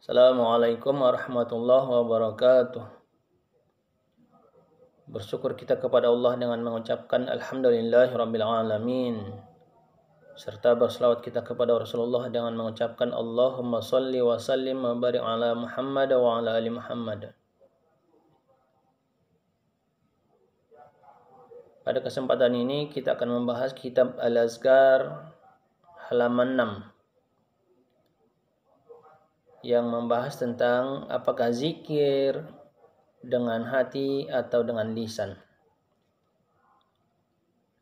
Assalamualaikum warahmatullahi wabarakatuh. Bersyukur kita kepada Allah dengan mengucapkan Alhamdulillahirabbil alamin. Serta berselawat kita kepada Rasulullah dengan mengucapkan Allahumma shalli wa sallim wa barik ala Muhammad wa ala ali Muhammad. Pada kesempatan ini kita akan membahas kitab Al-Azkar halaman 6 yang membahas tentang apakah zikir dengan hati atau dengan lisan.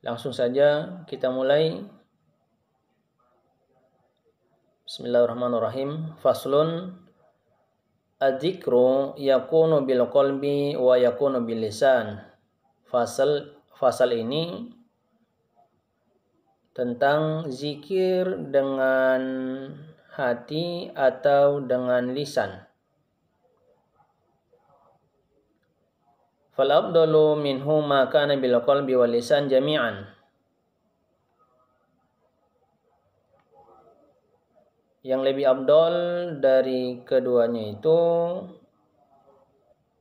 Langsung saja kita mulai. Bismillahirrahmanirrahim. Faslun adzikru yakunu bil qalbi wa yakunu bil lisan. Fasal ini tentang zikir dengan hati atau dengan lisan. Fal afdalu minhu ma kana bil qalbi wal lisan jami'an. Yang lebih afdal dari keduanya itu,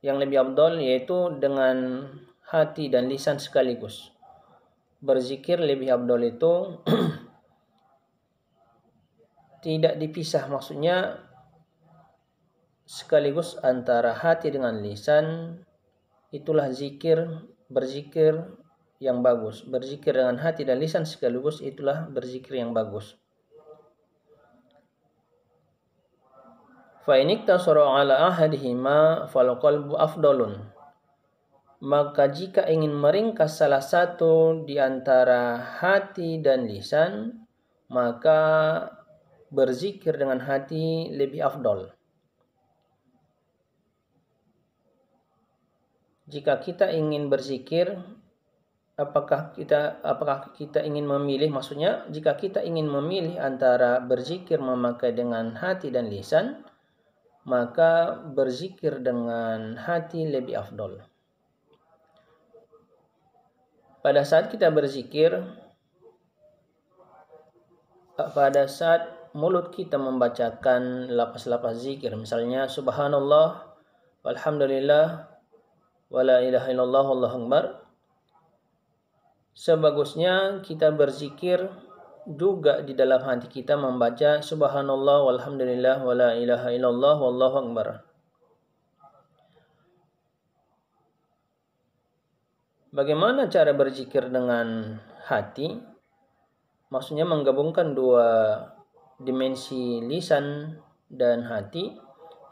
yang lebih afdal yaitu dengan hati dan lisan sekaligus. Berzikir lebih afdal itu tidak dipisah, maksudnya sekaligus antara hati dengan lisan. Itulah berzikir yang bagus. Berzikir dengan hati dan lisan sekaligus itulah berzikir yang bagus. Fa in iktasara ala ahadihima fal qalbu afdalun. Maka jika ingin meringkas salah satu di antara hati dan lisan, maka berzikir dengan hati lebih afdal. Jika kita ingin berzikir, apakah kita ingin memilih, maksudnya jika kita ingin memilih antara berzikir memakai dengan hati dan lisan, maka berzikir dengan hati lebih afdal. Pada saat kita berzikir, pada saat mulut kita membacakan lapas-lapas zikir, misalnya subhanallah, walhamdulillah, wala ilaha illallah, wallahu akbar, sebagusnya kita berzikir juga di dalam hati kita membaca subhanallah, walhamdulillah, wala ilaha illallah, wallahu akbar. Bagaimana cara berzikir dengan hati? Maksudnya menggabungkan dua dimensi lisan dan hati,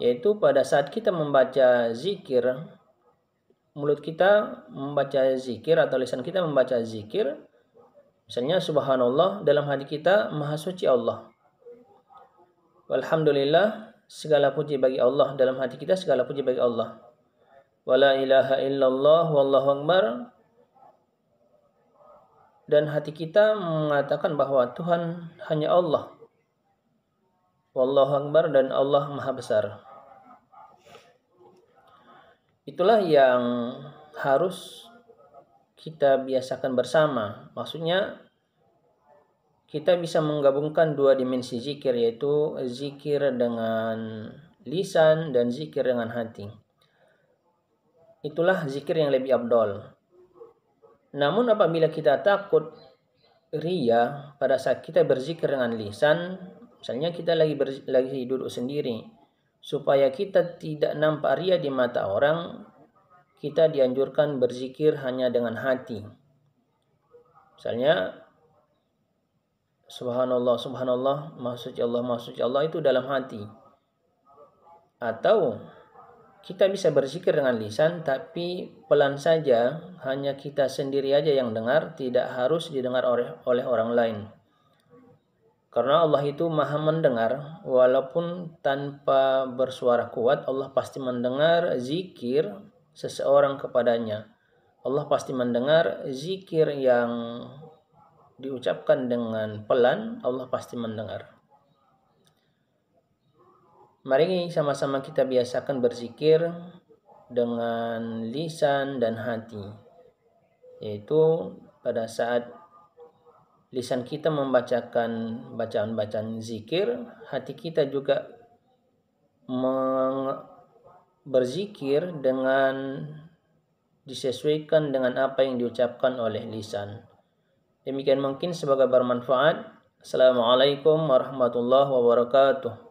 yaitu pada saat kita membaca zikir, mulut kita membaca zikir atau lisan kita membaca zikir, misalnya subhanallah, dalam hati kita maha suci Allah. Walhamdulillah, segala puji bagi Allah, dalam hati kita segala puji bagi Allah. Wala ilaha illallah, wallahu akbar, dan hati kita mengatakan bahwa Tuhan hanya Allah. Wallahu akbar, dan Allah maha besar. Itulah yang harus kita biasakan bersama. Maksudnya kita bisa menggabungkan dua dimensi zikir, yaitu zikir dengan lisan dan zikir dengan hati. Itulah zikir yang lebih afdal. Namun apabila kita takut riya pada saat kita berzikir dengan lisan, misalnya kita lagi duduk sendiri, supaya kita tidak nampak riya di mata orang, kita dianjurkan berzikir hanya dengan hati. Misalnya subhanallah, subhanallah, maha suci Allah, itu dalam hati. Atau kita bisa berzikir dengan lisan tapi pelan saja, hanya kita sendiri aja yang dengar, tidak harus didengar oleh orang lain. Karena Allah itu maha mendengar, walaupun tanpa bersuara kuat, Allah pasti mendengar zikir seseorang kepadanya. Allah pasti mendengar zikir yang diucapkan dengan pelan, Allah pasti mendengar. Mari sama-sama kita biasakan berzikir dengan lisan dan hati, yaitu pada saat lisan kita membacakan bacaan-bacaan zikir, hati kita juga berzikir dengan disesuaikan dengan apa yang diucapkan oleh lisan. Demikian mungkin semoga bermanfaat. Assalamualaikum warahmatullahi wabarakatuh.